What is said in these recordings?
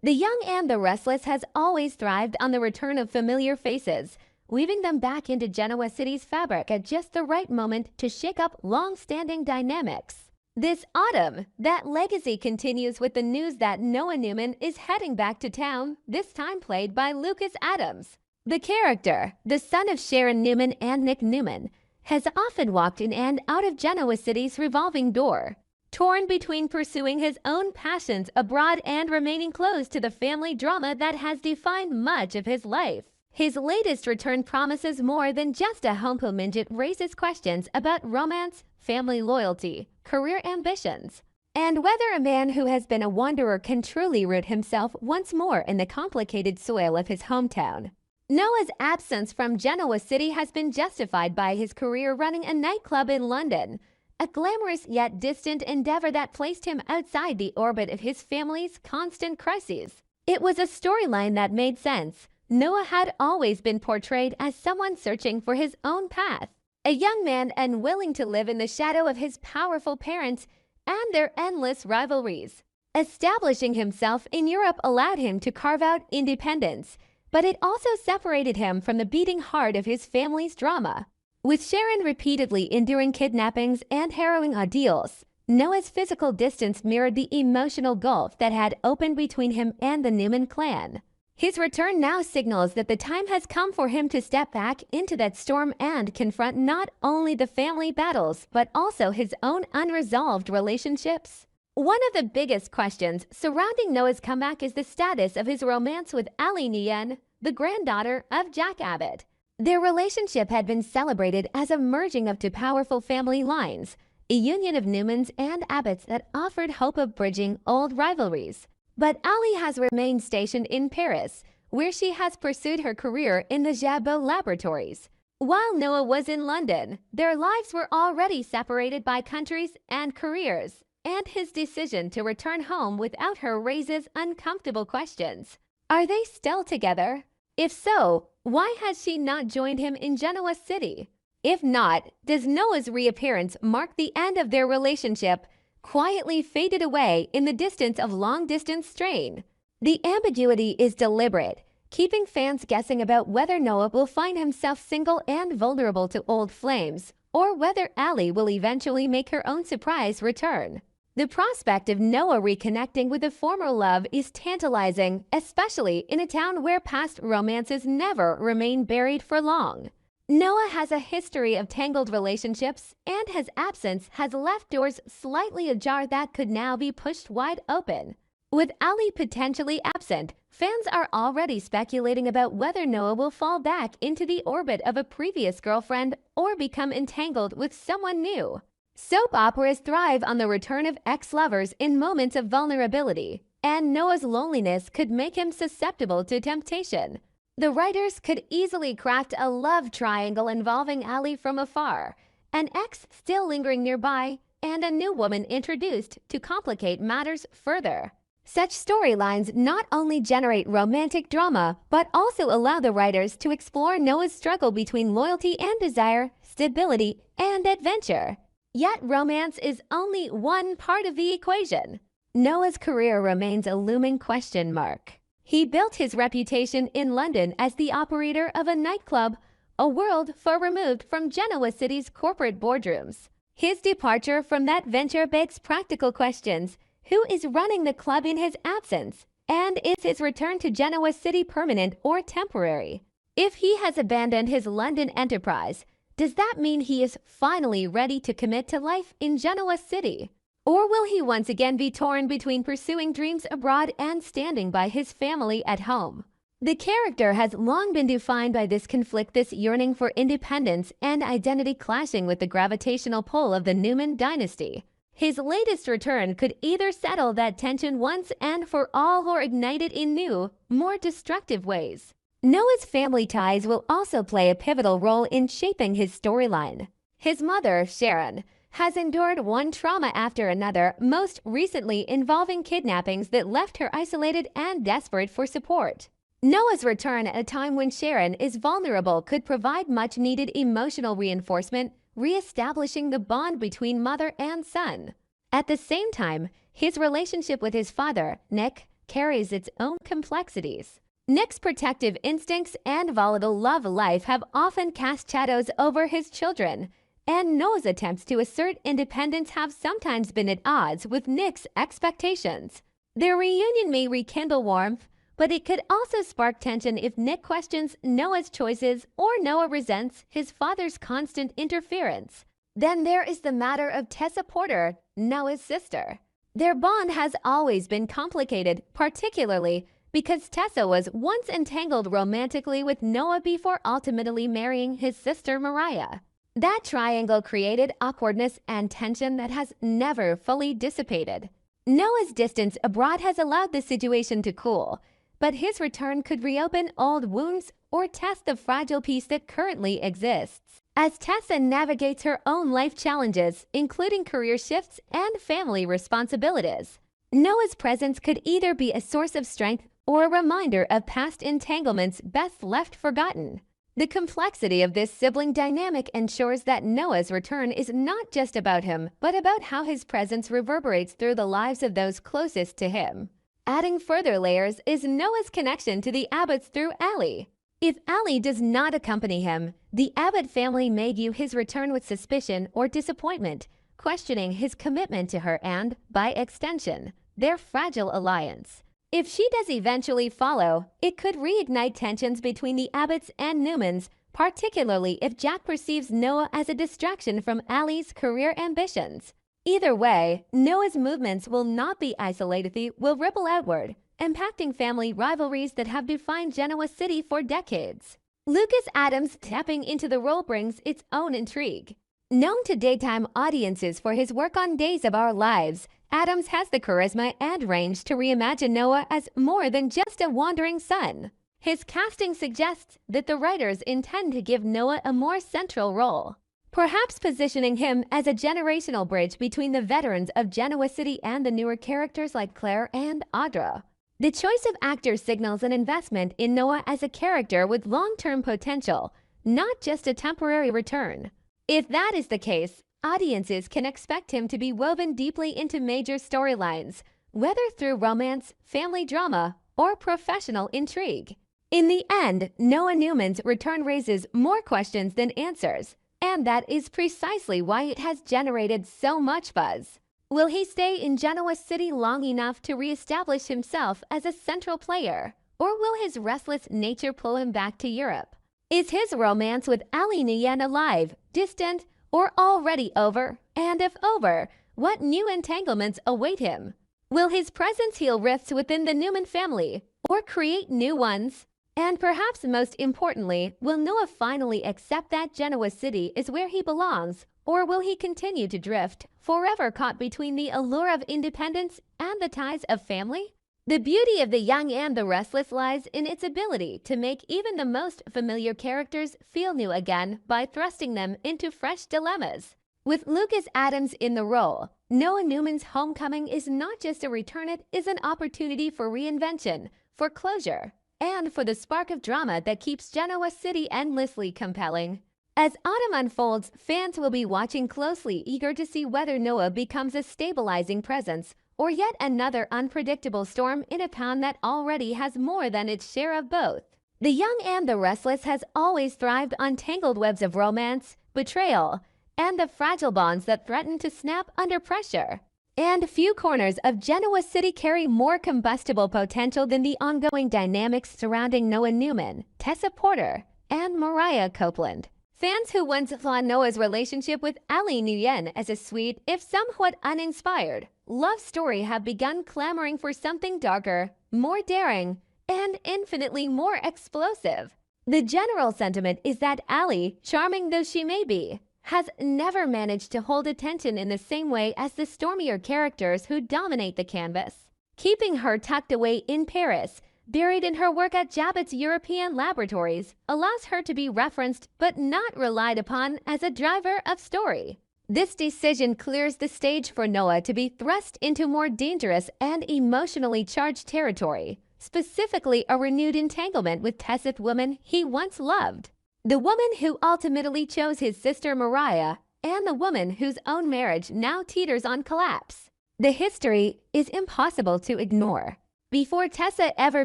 The Young and the Restless has always thrived on the return of familiar faces, weaving them back into Genoa City's fabric at just the right moment to shake up long-standing dynamics. This autumn, that legacy continues with the news that Noah Newman is heading back to town, this time played by Lucas Adams. The character, the son of Sharon Newman and Nick Newman, has often walked in and out of Genoa City's revolving door, torn between pursuing his own passions abroad and remaining close to the family drama that has defined much of his life. His latest return promises more than just a homecoming. It raises questions about romance, family loyalty, career ambitions, and whether a man who has been a wanderer can truly root himself once more in the complicated soil of his hometown. Noah's absence from Genoa City has been justified by his career running a nightclub in London, a glamorous yet distant endeavor that placed him outside the orbit of his family's constant crises. It was a storyline that made sense. Noah had always been portrayed as someone searching for his own path, a young man unwilling to live in the shadow of his powerful parents and their endless rivalries. Establishing himself in Europe allowed him to carve out independence, but it also separated him from the beating heart of his family's drama. With Sharon repeatedly enduring kidnappings and harrowing ordeals, Noah's physical distance mirrored the emotional gulf that had opened between him and the Newman clan. His return now signals that the time has come for him to step back into that storm and confront not only the family battles, but also his own unresolved relationships. One of the biggest questions surrounding Noah's comeback is the status of his romance with Allie Noah, the granddaughter of Jack Abbott. Their relationship had been celebrated as a merging of two powerful family lines, a union of Newmans and Abbotts that offered hope of bridging old rivalries. But Allie has remained stationed in Paris, where she has pursued her career in the Jabot laboratories. While Noah was in London, their lives were already separated by countries and careers, and his decision to return home without her raises uncomfortable questions. Are they still together? If so, why has she not joined him in Genoa City? If not, does Noah's reappearance mark the end of their relationship, quietly faded away in the distance of long-distance strain? The ambiguity is deliberate, keeping fans guessing about whether Noah will find himself single and vulnerable to old flames, or whether Allie will eventually make her own surprise return. The prospect of Noah reconnecting with a former love is tantalizing, especially in a town where past romances never remain buried for long. Noah has a history of tangled relationships, and his absence has left doors slightly ajar that could now be pushed wide open. With Allie potentially absent, fans are already speculating about whether Noah will fall back into the orbit of a previous girlfriend or become entangled with someone new. Soap operas thrive on the return of ex-lovers in moments of vulnerability, and Noah's loneliness could make him susceptible to temptation. The writers could easily craft a love triangle involving Allie from afar, an ex still lingering nearby, and a new woman introduced to complicate matters further. Such storylines not only generate romantic drama, but also allow the writers to explore Noah's struggle between loyalty and desire, stability and adventure. Yet romance is only one part of the equation. Noah's career remains a looming question mark. He built his reputation in London as the operator of a nightclub, a world far removed from Genoa City's corporate boardrooms. His departure from that venture begs practical questions. Who is running the club in his absence? And is his return to Genoa City permanent or temporary? If he has abandoned his London enterprise, does that mean he is finally ready to commit to life in Genoa City? Or will he once again be torn between pursuing dreams abroad and standing by his family at home? The character has long been defined by this conflict, this yearning for independence and identity clashing with the gravitational pull of the Newman dynasty. His latest return could either settle that tension once and for all or ignite it in new, more destructive ways. Noah's family ties will also play a pivotal role in shaping his storyline. His mother, Sharon, has endured one trauma after another, most recently involving kidnappings that left her isolated and desperate for support. Noah's return at a time when Sharon is vulnerable could provide much-needed emotional reinforcement, re-establishing the bond between mother and son. At the same time, his relationship with his father, Nick, carries its own complexities. Nick's protective instincts and volatile love life have often cast shadows over his children, and Noah's attempts to assert independence have sometimes been at odds with Nick's expectations. Their reunion may rekindle warmth, but it could also spark tension if Nick questions Noah's choices or Noah resents his father's constant interference. Then there is the matter of Tessa Porter, Noah's sister. Their bond has always been complicated, particularly because Tessa was once entangled romantically with Noah before ultimately marrying his sister Mariah. That triangle created awkwardness and tension that has never fully dissipated. Noah's distance abroad has allowed the situation to cool, but his return could reopen old wounds or test the fragile peace that currently exists. As Tessa navigates her own life challenges, including career shifts and family responsibilities, Noah's presence could either be a source of strength or a reminder of past entanglements best left forgotten. The complexity of this sibling dynamic ensures that Noah's return is not just about him, but about how his presence reverberates through the lives of those closest to him. Adding further layers is Noah's connection to the Abbotts through Allie. If Allie does not accompany him, the Abbott family may view his return with suspicion or disappointment, questioning his commitment to her and, by extension, their fragile alliance. If she does eventually follow, it could reignite tensions between the Abbotts and Newmans, particularly if Jack perceives Noah as a distraction from Allie's career ambitions. Either way, Noah's movements will not be isolated, they will ripple outward, impacting family rivalries that have defined Genoa City for decades. Lucas Adams tapping into the role brings its own intrigue. Known to daytime audiences for his work on Days of Our Lives, Adams has the charisma and range to reimagine Noah as more than just a wandering son. His casting suggests that the writers intend to give Noah a more central role, perhaps positioning him as a generational bridge between the veterans of Genoa City and the newer characters like Claire and Audra. The choice of actors signals an investment in Noah as a character with long-term potential, not just a temporary return. If that is the case, audiences can expect him to be woven deeply into major storylines, whether through romance, family drama, or professional intrigue. In the end, Noah Newman's return raises more questions than answers, and that is precisely why it has generated so much buzz. Will he stay in Genoa City long enough to reestablish himself as a central player, or will his restless nature pull him back to Europe? Is his romance with Allie Nguyen alive, distant, or already over? And if over, what new entanglements await him? Will his presence heal rifts within the Newman family, or create new ones? And perhaps most importantly, will Noah finally accept that Genoa City is where he belongs, or will he continue to drift, forever caught between the allure of independence and the ties of family? The beauty of The Young and the Restless lies in its ability to make even the most familiar characters feel new again by thrusting them into fresh dilemmas. With Lucas Adams in the role, Noah Newman's homecoming is not just a return, it is an opportunity for reinvention, for closure, and for the spark of drama that keeps Genoa City endlessly compelling. As autumn unfolds, fans will be watching closely, eager to see whether Noah becomes a stabilizing presence or yet another unpredictable storm in a town that already has more than its share of both. The Young and the Restless has always thrived on tangled webs of romance, betrayal, and the fragile bonds that threaten to snap under pressure. And few corners of Genoa City carry more combustible potential than the ongoing dynamics surrounding Noah Newman, Tessa Porter, and Mariah Copeland. Fans who once saw Noah's relationship with Allie Nguyen as a sweet, if somewhat uninspired, love story have begun clamoring for something darker, more daring, and infinitely more explosive. The general sentiment is that Allie, charming though she may be, has never managed to hold attention in the same way as the stormier characters who dominate the canvas. Keeping her tucked away in Paris, buried in her work at Jabot's European laboratories, allows her to be referenced but not relied upon as a driver of story. This decision clears the stage for Noah to be thrust into more dangerous and emotionally charged territory, specifically a renewed entanglement with Tessa's woman he once loved. The woman who ultimately chose his sister Mariah, and the woman whose own marriage now teeters on collapse. The history is impossible to ignore. Before Tessa ever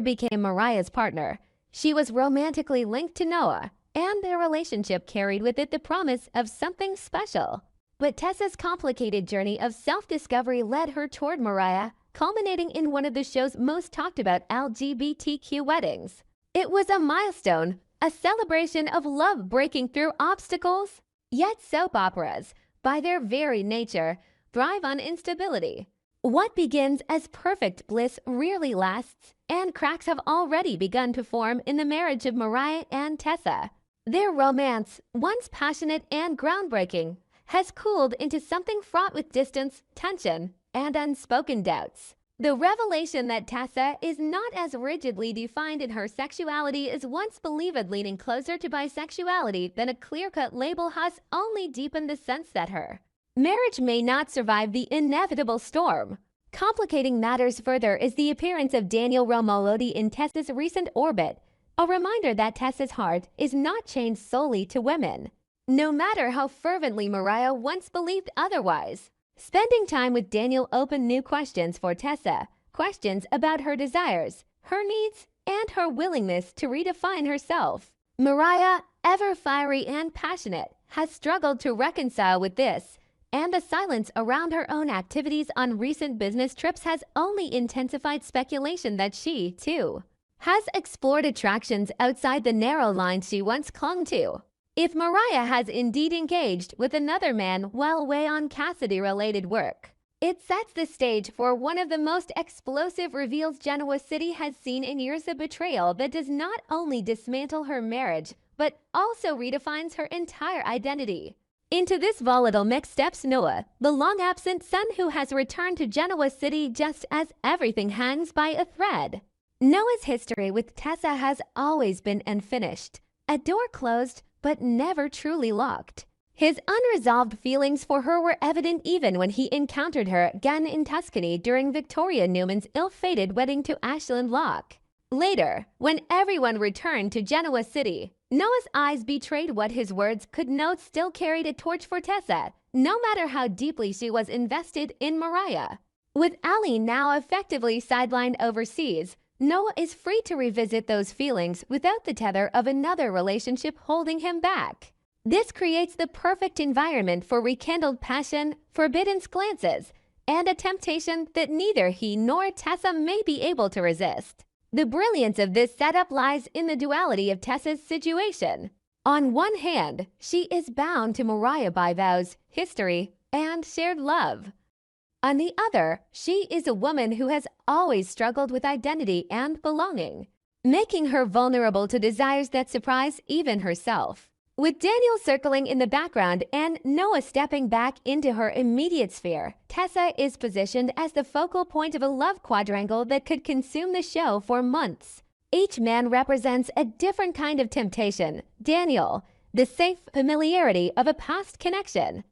became Mariah's partner, she was romantically linked to Noah, and their relationship carried with it the promise of something special. But Tessa's complicated journey of self-discovery led her toward Mariah, culminating in one of the show's most talked about LGBTQ weddings. It was a milestone, a celebration of love breaking through obstacles. Yet soap operas, by their very nature, thrive on instability. What begins as perfect bliss rarely lasts, and cracks have already begun to form in the marriage of Mariah and Tessa. Their romance, once passionate and groundbreaking, has cooled into something fraught with distance, tension, and unspoken doubts. The revelation that Tessa is not as rigidly defined in her sexuality as once believed, leaning closer to bisexuality than a clear-cut label, has only deepened the sense that her marriage may not survive the inevitable storm. Complicating matters further is the appearance of Daniel Romolodi in Tessa's recent orbit, a reminder that Tessa's heart is not chained solely to women, no matter how fervently Mariah once believed otherwise. Spending time with Daniel opened new questions for Tessa, questions about her desires, her needs, and her willingness to redefine herself. Mariah, ever fiery and passionate, has struggled to reconcile with this, and the silence around her own activities on recent business trips has only intensified speculation that she, too, has explored attractions outside the narrow lines she once clung to. If Mariah has indeed engaged with another man while away on Cassidy-related work, it sets the stage for one of the most explosive reveals Genoa City has seen in years, of betrayal that does not only dismantle her marriage, but also redefines her entire identity. Into this volatile mix steps Noah, the long-absent son who has returned to Genoa City just as everything hangs by a thread. Noah's history with Tessa has always been unfinished, a door closed but never truly locked. His unresolved feelings for her were evident even when he encountered her again in Tuscany during Victoria Newman's ill-fated wedding to Ashland Locke. Later, when everyone returned to Genoa City, Noah's eyes betrayed what his words could note still carried a torch for Tessa, no matter how deeply she was invested in Mariah. With Allie now effectively sidelined overseas, Noah is free to revisit those feelings without the tether of another relationship holding him back. This creates the perfect environment for rekindled passion, forbidden glances, and a temptation that neither he nor Tessa may be able to resist. The brilliance of this setup lies in the duality of Tessa's situation. On one hand, she is bound to Mariah by vows, history, and shared love. On the other, she is a woman who has always struggled with identity and belonging, making her vulnerable to desires that surprise even herself. With Daniel circling in the background and Noah stepping back into her immediate sphere, Tessa is positioned as the focal point of a love quadrangle that could consume the show for months. Each man represents a different kind of temptation. Daniel, the safe familiarity of a past connection.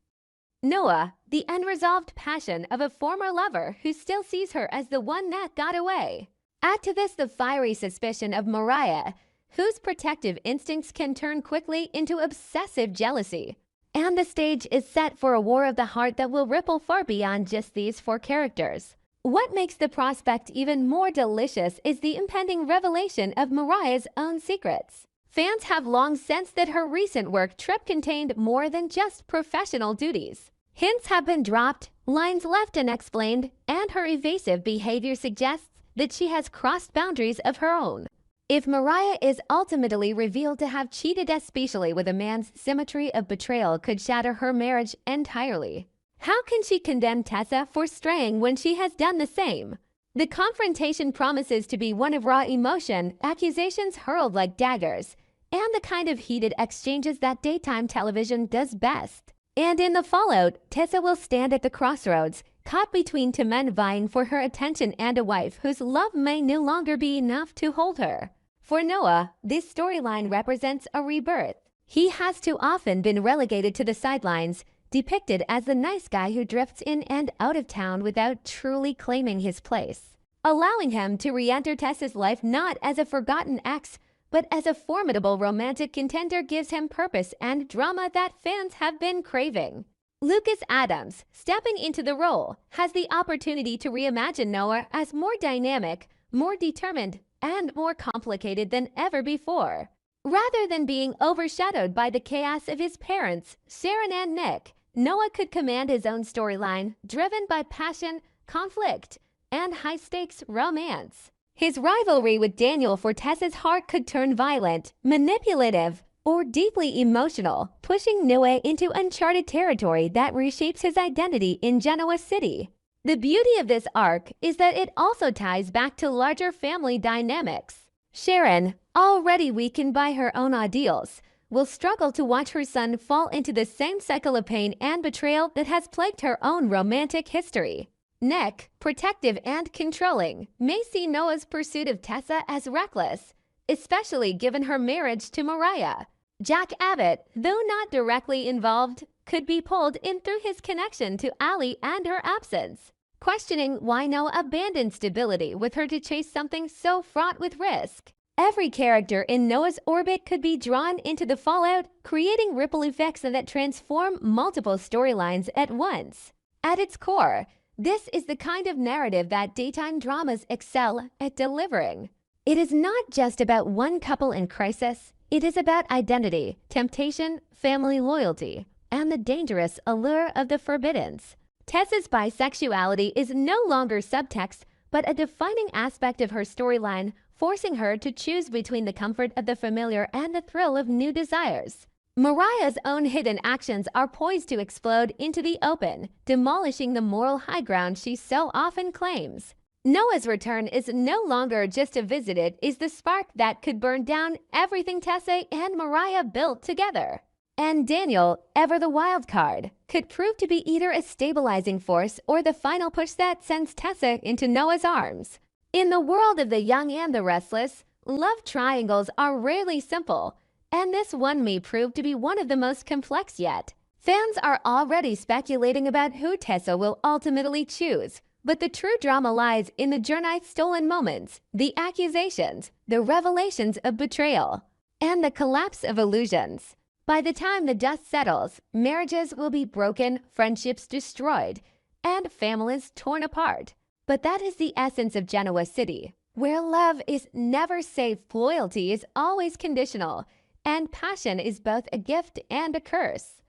Noah, the unresolved passion of a former lover who still sees her as the one that got away. Add to this the fiery suspicion of Mariah, whose protective instincts can turn quickly into obsessive jealousy. And the stage is set for a war of the heart that will ripple far beyond just these four characters. What makes the prospect even more delicious is the impending revelation of Mariah's own secrets. Fans have long sensed that her recent work trip contained more than just professional duties. Hints have been dropped, lines left unexplained, and her evasive behavior suggests that she has crossed boundaries of her own. If Mariah is ultimately revealed to have cheated, especially with a man's symmetry of betrayal could shatter her marriage entirely. How can she condemn Tessa for straying when she has done the same? The confrontation promises to be one of raw emotion, accusations hurled like daggers, and the kind of heated exchanges that daytime television does best. And in the fallout, Tessa will stand at the crossroads, caught between two men vying for her attention and a wife whose love may no longer be enough to hold her. For Noah, this storyline represents a rebirth. He has too often been relegated to the sidelines, depicted as the nice guy who drifts in and out of town without truly claiming his place. Allowing him to re-enter Tessa's life not as a forgotten ex, but as a formidable romantic contender gives him purpose and drama that fans have been craving. Lucas Adams, stepping into the role, has the opportunity to reimagine Noah as more dynamic, more determined, and more complicated than ever before. Rather than being overshadowed by the chaos of his parents, Sharon and Nick, Noah could command his own storyline, driven by passion, conflict, and high-stakes romance. His rivalry with Daniel for Tessa's heart could turn violent, manipulative, or deeply emotional, pushing Noah into uncharted territory that reshapes his identity in Genoa City. The beauty of this arc is that it also ties back to larger family dynamics. Sharon, already weakened by her own ideals, will struggle to watch her son fall into the same cycle of pain and betrayal that has plagued her own romantic history. Nick, protective and controlling, may see Noah's pursuit of Tessa as reckless, especially given her marriage to Mariah. Jack Abbott, though not directly involved, could be pulled in through his connection to Allie and her absence, questioning why Noah abandoned stability with her to chase something so fraught with risk. Every character in Noah's orbit could be drawn into the fallout, creating ripple effects that transform multiple storylines at once. At its core, this is the kind of narrative that daytime dramas excel at delivering. It is not just about one couple in crisis. It is about identity, temptation, family loyalty, and the dangerous allure of the forbiddens. Tessa's bisexuality is no longer subtext, but a defining aspect of her storyline, forcing her to choose between the comfort of the familiar and the thrill of new desires. Mariah's own hidden actions are poised to explode into the open, demolishing the moral high ground she so often claims. Noah's return is no longer just a visit, it is the spark that could burn down everything Tessa and Mariah built together. And Daniel, ever the wild card, could prove to be either a stabilizing force or the final push that sends Tessa into Noah's arms. In the world of the young and the restless, love triangles are rarely simple, and this one may prove to be one of the most complex yet. Fans are already speculating about who Tessa will ultimately choose, but the true drama lies in the journey's stolen moments, the accusations, the revelations of betrayal, and the collapse of illusions. By the time the dust settles, marriages will be broken, friendships destroyed, and families torn apart. But that is the essence of Genoa City, where love is never safe, loyalty is always conditional, and passion is both a gift and a curse.